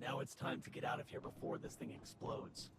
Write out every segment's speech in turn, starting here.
Now it's time to get out of here before this thing explodes.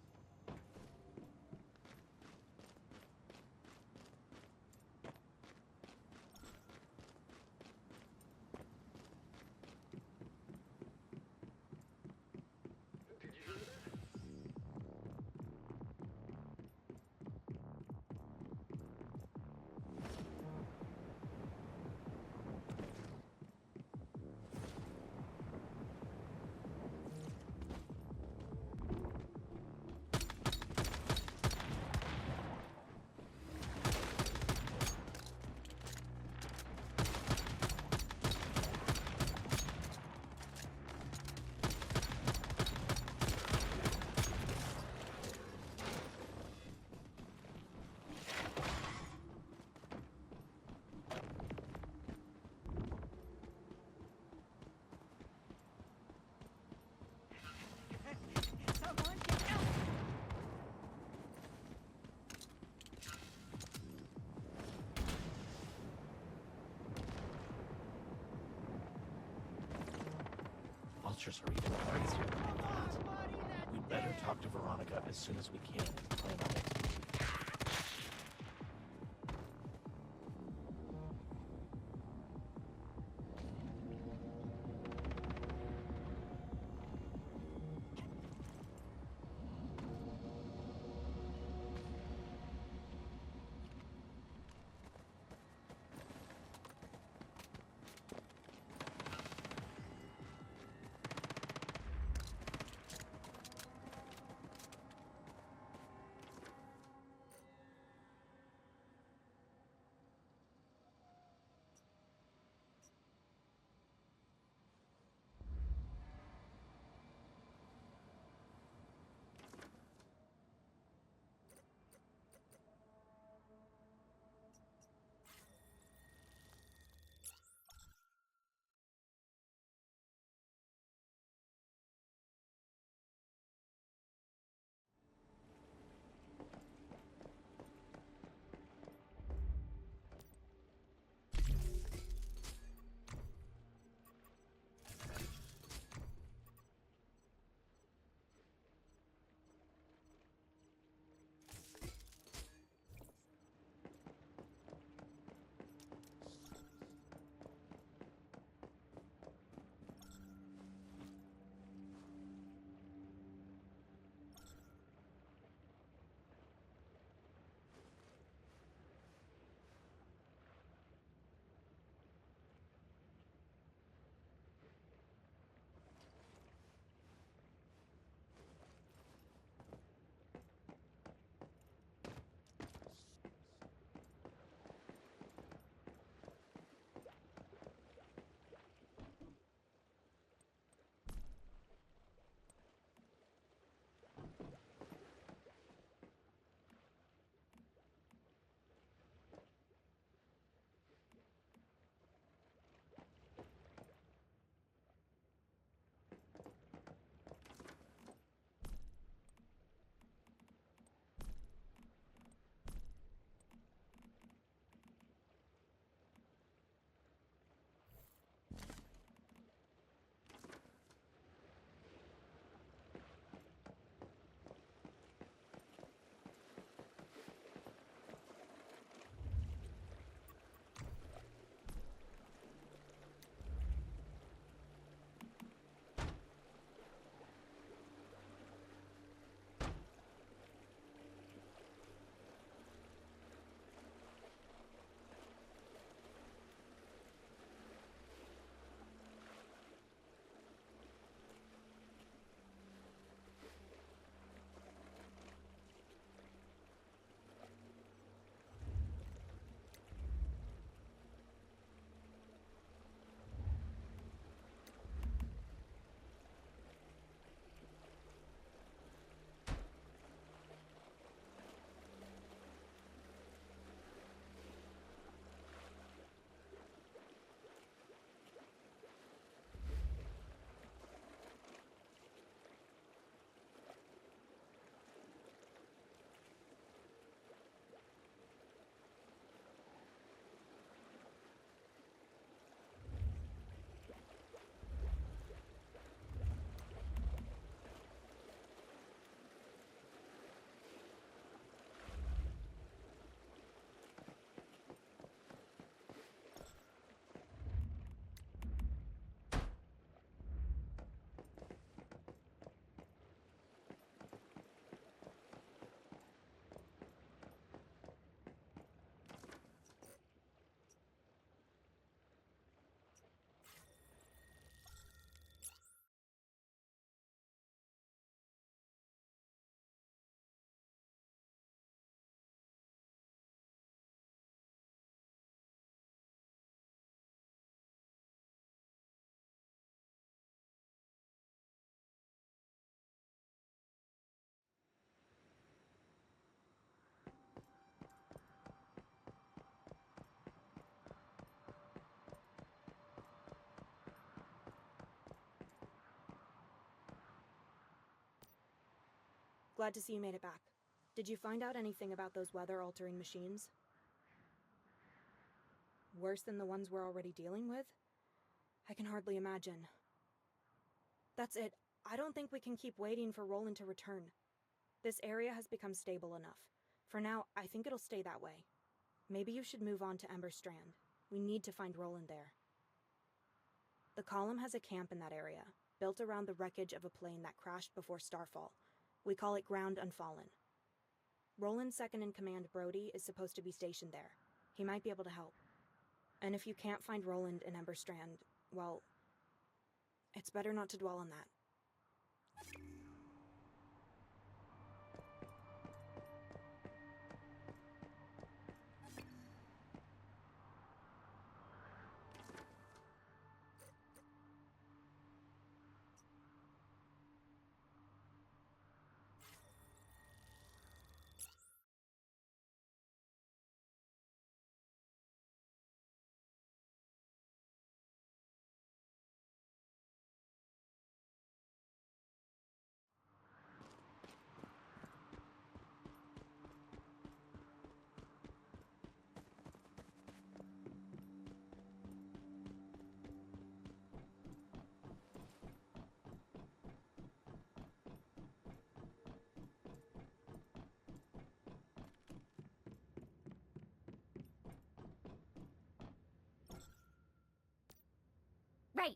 Vultures are even crazier than I thought. We better talk to Veronica as soon as we can and plan on it. Glad to see you made it back. Did you find out anything about those weather-altering machines? Worse than the ones we're already dealing with? I can hardly imagine. That's it. I don't think we can keep waiting for Roland to return. This area has become stable enough. For now, I think it'll stay that way. Maybe you should move on to Ember Strand. We need to find Roland there. The column has a camp in that area, built around the wreckage of a plane that crashed before Starfall. We call it Ground Unfallen. Roland's second-in-command, Brody, is supposed to be stationed there. He might be able to help. And if you can't find Roland in Ember Strand, well, it's better not to dwell on that.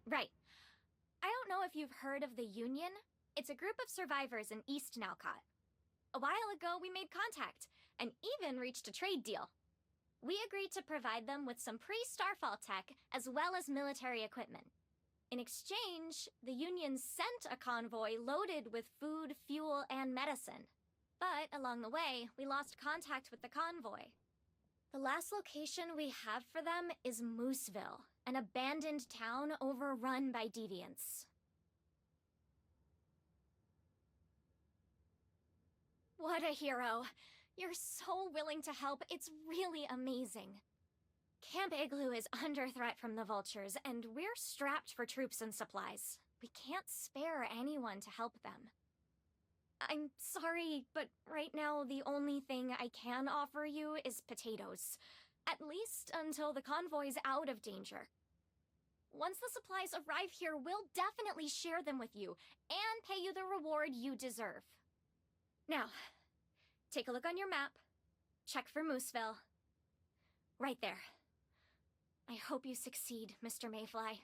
Right. I don't know if you've heard of the Union. It's a group of survivors in East Nalcott. A while ago, we made contact, and even reached a trade deal. We agreed to provide them with some pre-Starfall tech, as well as military equipment. In exchange, the Union sent a convoy loaded with food, fuel, and medicine. But along the way, we lost contact with the convoy. The last location we have for them is Mooseville, an abandoned town overrun by deviants. What a hero! You're so willing to help, it's really amazing. Camp Igloo is under threat from the vultures, and we're strapped for troops and supplies. We can't spare anyone to help them. I'm sorry, but right now the only thing I can offer you is potatoes. At least until the convoy's out of danger. Once the supplies arrive here, we'll definitely share them with you, and pay you the reward you deserve. Now, take a look on your map. Check for Mooseville. Right there. I hope you succeed, Mr. Mayfly.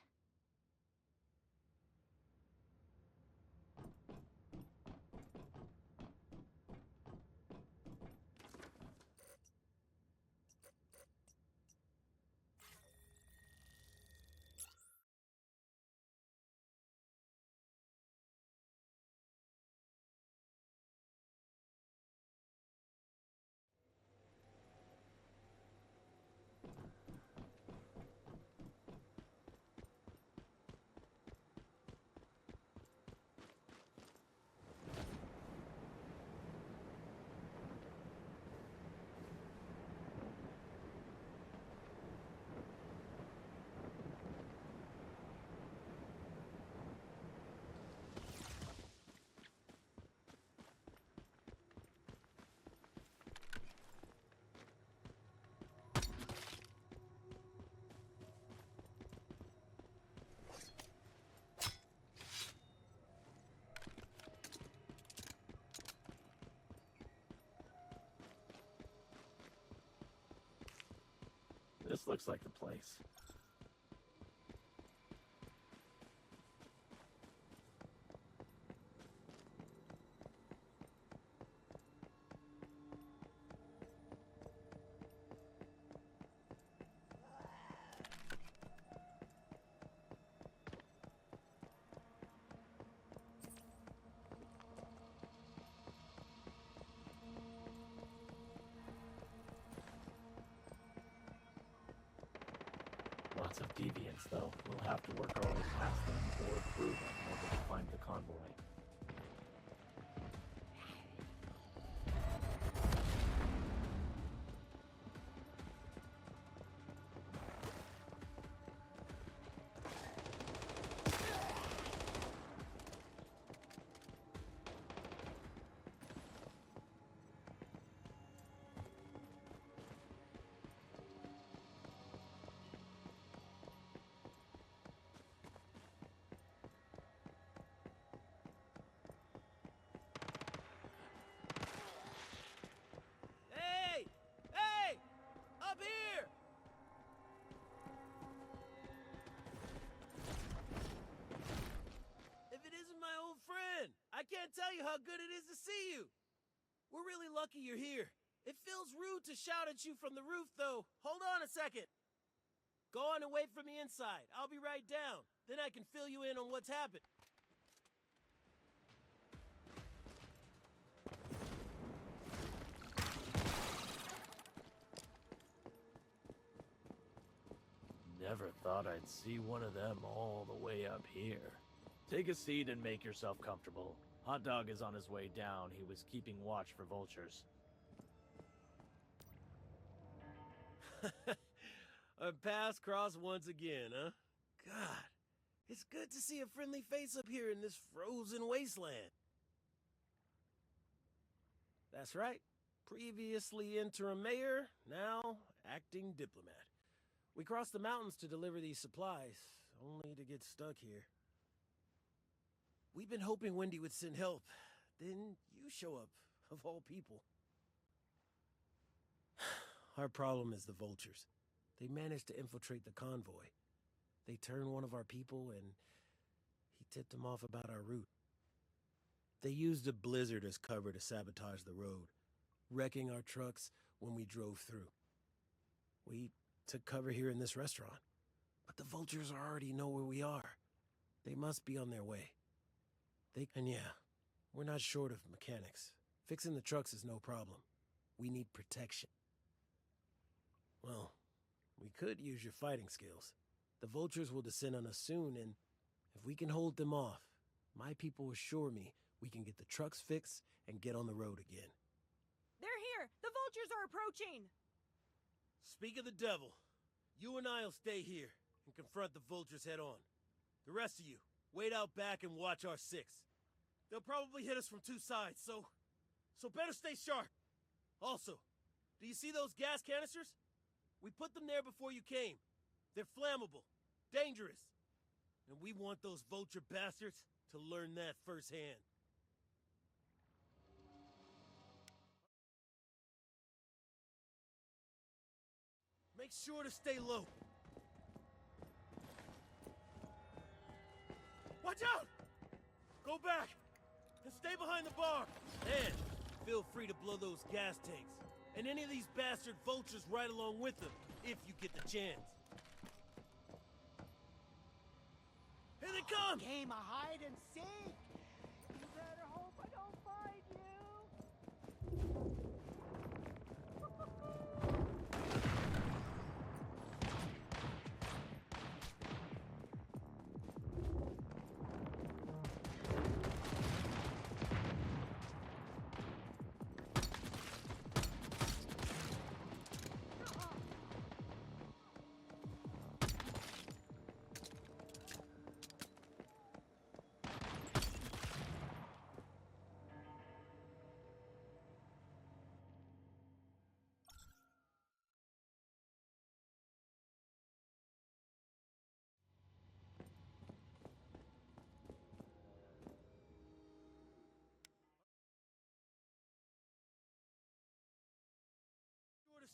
This looks like the place. Lots of deviants, though. We'll have to work our way past them or through them in order to find the convoy. Can't tell you how good it is to see you. We're really lucky you're here. It feels rude to shout at you from the roof, though. Hold on a second. Go on and wait for me inside. I'll be right down. Then I can fill you in on what's happened. Never thought I'd see one of them all the way up here. Take a seat and make yourself comfortable. Hot Dog is on his way down. He was keeping watch for vultures. Our paths cross once again, huh? God, it's good to see a friendly face up here in this frozen wasteland. That's right. Previously interim mayor, now acting diplomat. We crossed the mountains to deliver these supplies, only to get stuck here. We've been hoping Wendy would send help. Then you show up, of all people. Our problem is the vultures. They managed to infiltrate the convoy. They turned one of our people and he tipped them off about our route. They used a blizzard as cover to sabotage the road, wrecking our trucks when we drove through. We took cover here in this restaurant, but the vultures already know where we are. They must be on their way. And yeah, we're not short of mechanics. Fixing the trucks is no problem. We need protection. Well, we could use your fighting skills. The vultures will descend on us soon, and if we can hold them off, my people assure me we can get the trucks fixed and get on the road again. They're here! The vultures are approaching! Speak of the devil. You and I'll stay here and confront the vultures head on. The rest of you, wait out back and watch our six. They'll probably hit us from two sides, so better stay sharp. Also, do you see those gas canisters? We put them there before you came. They're flammable, dangerous, and we want those vulture bastards to learn that firsthand. Make sure to stay low. Watch out! Go back and stay behind the bar. And feel free to blow those gas tanks and any of these bastard vultures right along with them if you get the chance. Here they come! Game of hide and seek. You better hope I don't find you.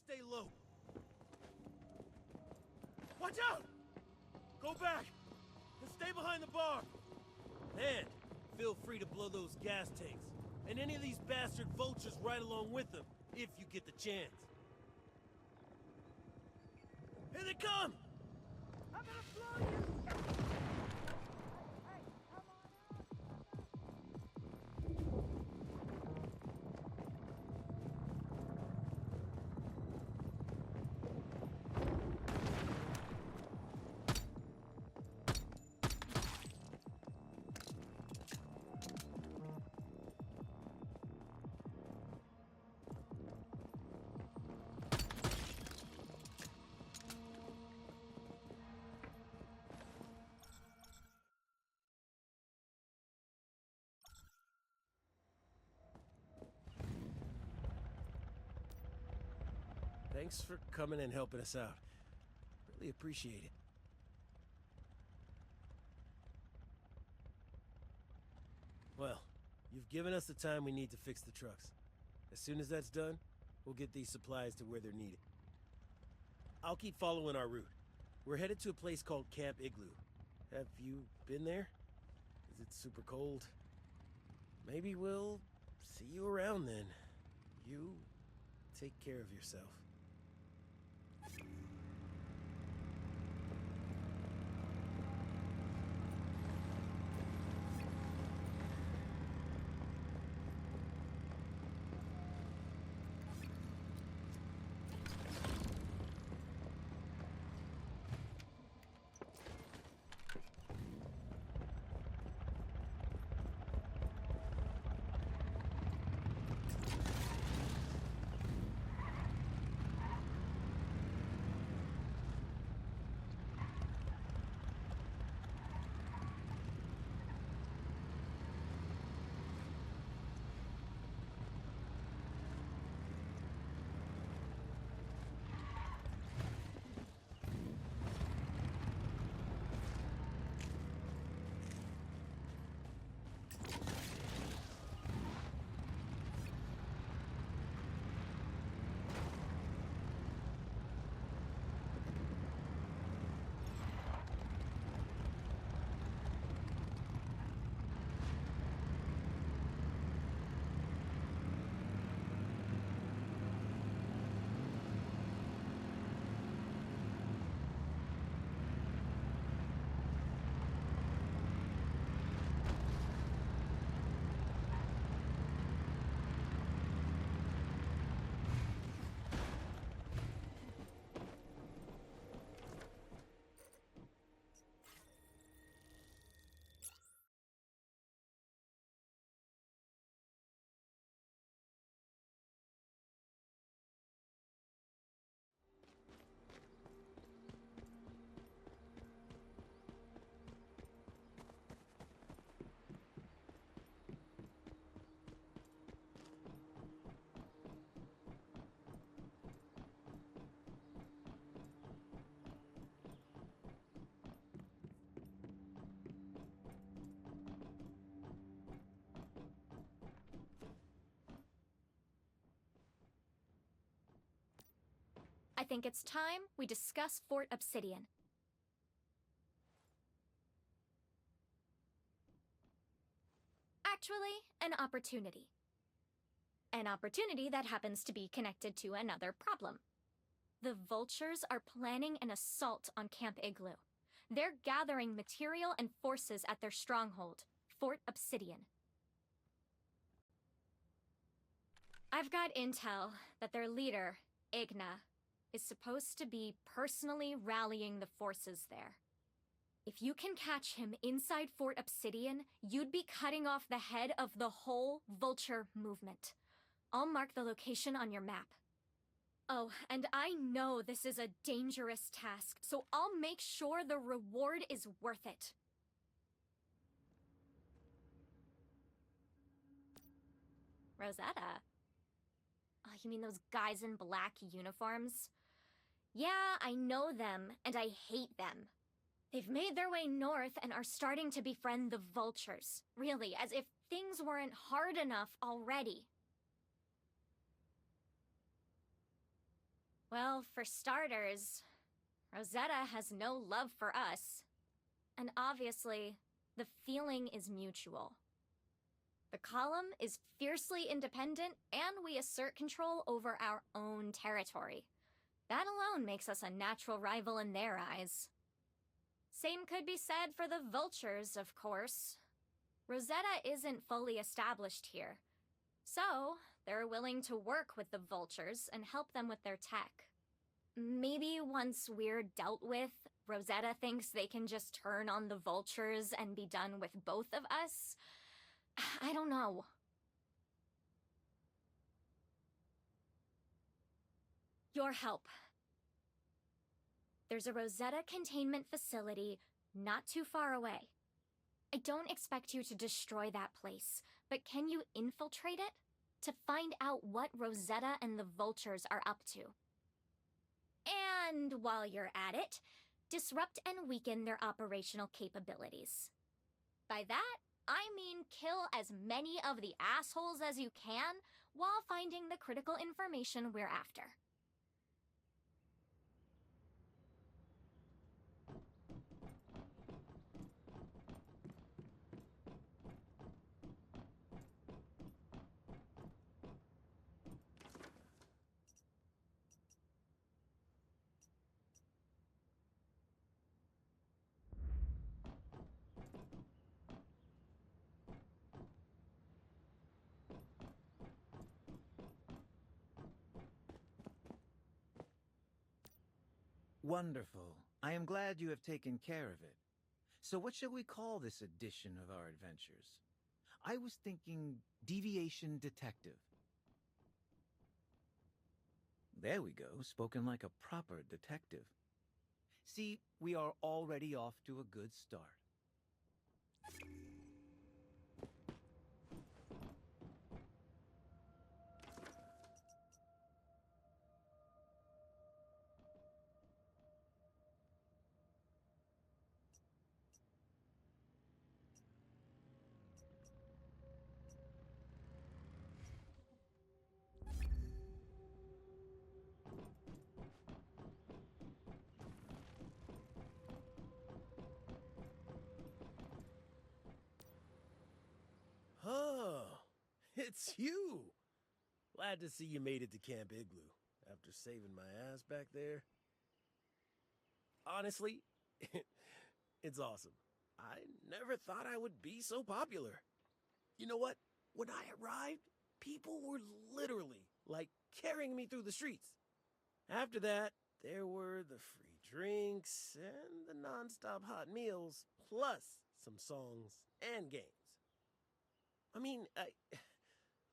Stay low. Watch out! Go back and stay behind the bar. And feel free to blow those gas tanks and any of these bastard vultures right along with them if you get the chance. Here they come! I'm gonna blow you. Hey, come on out. Thanks for coming and helping us out. Really appreciate it. Well, you've given us the time we need to fix the trucks. As soon as that's done, we'll get these supplies to where they're needed. I'll keep following our route. We're headed to a place called Camp Igloo. Have you been there? Is it super cold? Maybe we'll see you around then. You take care of yourself. I think it's time we discuss Fort Obsidian. Actually, an opportunity. An opportunity that happens to be connected to another problem. The Vultures are planning an assault on Camp Igloo. They're gathering material and forces at their stronghold, Fort Obsidian. I've got intel that their leader, Igna, is supposed to be personally rallying the forces there. If you can catch him inside Fort Obsidian, you'd be cutting off the head of the whole Vulture movement. I'll mark the location on your map. Oh, and I know this is a dangerous task, so I'll make sure the reward is worth it. Rosetta? Oh, you mean those guys in black uniforms? Yeah, I know them, and I hate them. They've made their way north and are starting to befriend the Vultures. Really, as if things weren't hard enough already. Well, for starters, Rosetta has no love for us. And obviously, the feeling is mutual. The column is fiercely independent, and we assert control over our own territory. That alone makes us a natural rival in their eyes. Same could be said for the Vultures, of course. Rosetta isn't fully established here, so they're willing to work with the Vultures and help them with their tech. Maybe once we're dealt with, Rosetta thinks they can just turn on the Vultures and be done with both of us. I don't know. Your help. There's a Rosetta containment facility not too far away. I don't expect you to destroy that place, but can you infiltrate it to find out what Rosetta and the Vultures are up to? And while you're at it, disrupt and weaken their operational capabilities. By that, I mean kill as many of the assholes as you can while finding the critical information we're after. Wonderful. I am glad you have taken care of it. So what shall we call this edition of our adventures? I was thinking Deviation Detective. There we go, spoken like a proper detective. See, we are already off to a good start. Oh, it's you! Glad to see you made it to Camp Igloo after saving my ass back there. Honestly, it's awesome. I never thought I would be so popular. You know what? When I arrived, people were literally, like, carrying me through the streets. After that, there were the free drinks and the non-stop hot meals, plus some songs and games. I mean,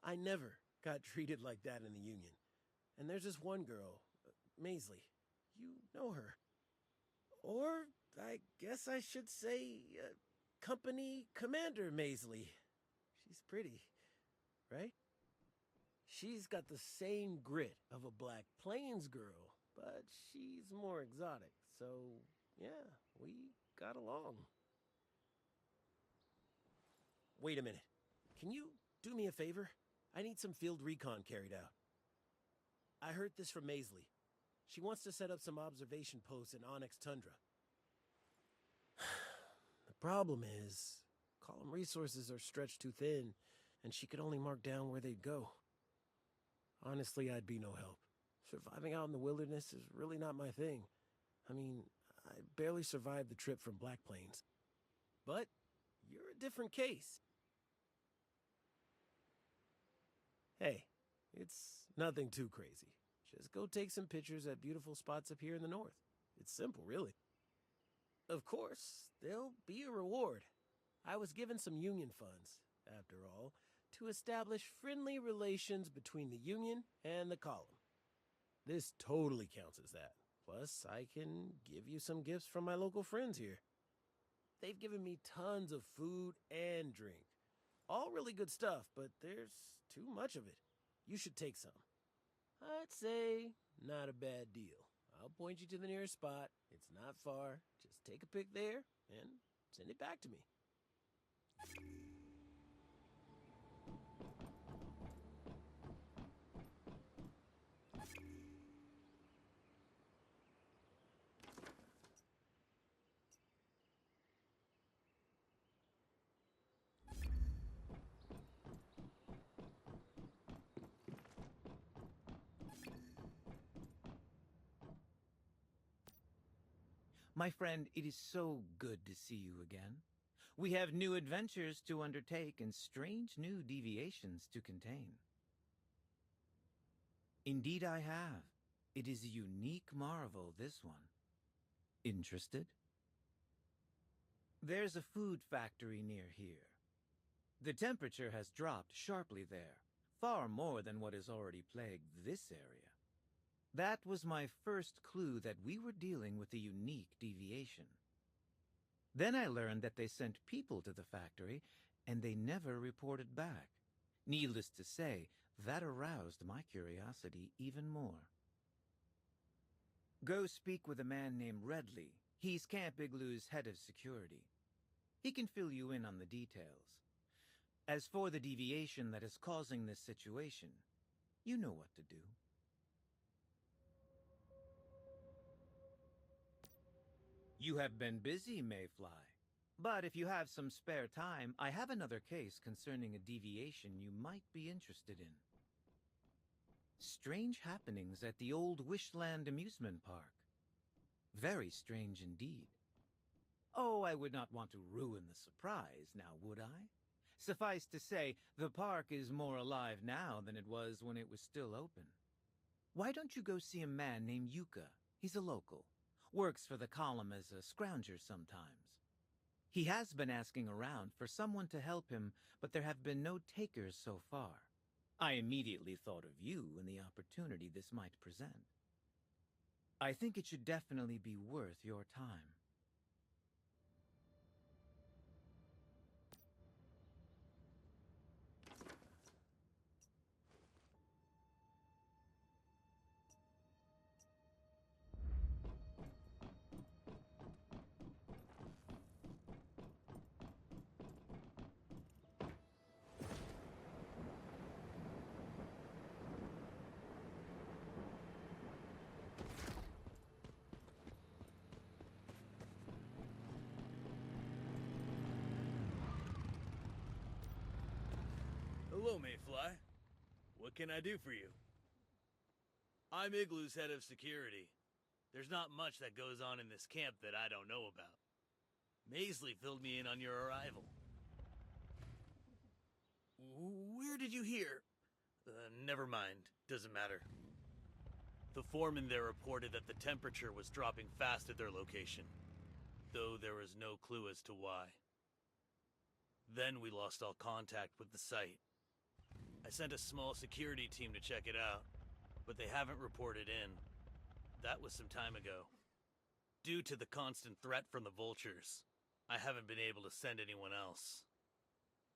I never got treated like that in the Union. And there's this one girl, Maisley. You know her. Or, I guess I should say, Company Commander Maisley. She's pretty, right? She's got the same grit of a Black Plains girl, but she's more exotic. So, yeah, we got along. Wait a minute. Can you do me a favor? I need some field recon carried out. I heard this from Maisley. She wants to set up some observation posts in Onyx Tundra. The problem is, column resources are stretched too thin, and she could only mark down where they'd go. Honestly, I'd be no help. Surviving out in the wilderness is really not my thing. I mean, I barely survived the trip from Black Plains. But you're a different case. Hey, it's nothing too crazy. Just go take some pictures at beautiful spots up here in the north. It's simple, really. Of course, there'll be a reward. I was given some Union funds, after all, to establish friendly relations between the Union and the column. This totally counts as that. Plus, I can give you some gifts from my local friends here. They've given me tons of food and drink. All really good stuff, but there's too much of it. You should take some. I'd say not a bad deal. I'll point you to the nearest spot. It's not far. Just take a pic there and send it back to me. My friend, it is so good to see you again. We have new adventures to undertake and strange new deviations to contain. Indeed I have. It is a unique marvel, this one. Interested? There's a food factory near here. The temperature has dropped sharply there, far more than what has already plagued this area. That was my first clue that we were dealing with a unique deviation. Then I learned that they sent people to the factory, and they never reported back. Needless to say, that aroused my curiosity even more. Go speak with a man named Redley. He's Camp Igloo's head of security. He can fill you in on the details. As for the deviation that is causing this situation, you know what to do. You have been busy, Mayfly. But if you have some spare time, I have another case concerning a deviation you might be interested in. Strange happenings at the old Wishland amusement park. Very strange indeed. Oh, I would not want to ruin the surprise, now would I? Suffice to say, the park is more alive now than it was when it was still open. Why don't you go see a man named Yuka? He's a local. works for the column as a scrounger sometimes. He has been asking around for someone to help him, but there have been no takers so far. I immediately thought of you and the opportunity this might present. I think it should definitely be worth your time. Hello, Mayfly. What can I do for you? I'm Igloo's head of security. There's not much that goes on in this camp that I don't know about. Maisley filled me in on your arrival. Where did you hear? Never mind. Doesn't matter. The foreman there reported that the temperature was dropping fast at their location, though there was no clue as to why. Then we lost all contact with the site. I sent a small security team to check it out, but they haven't reported in. That was some time ago. Due to the constant threat from the vultures, I haven't been able to send anyone else.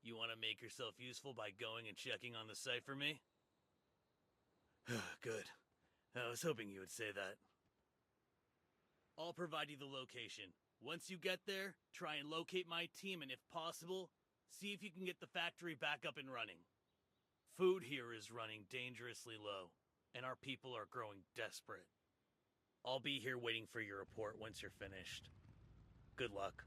You want to make yourself useful by going and checking on the site for me? Good. I was hoping you would say that. I'll provide you the location. Once you get there, try and locate my team, and if possible, see if you can get the factory back up and running. Food here is running dangerously low, and our people are growing desperate. I'll be here waiting for your report once you're finished. Good luck.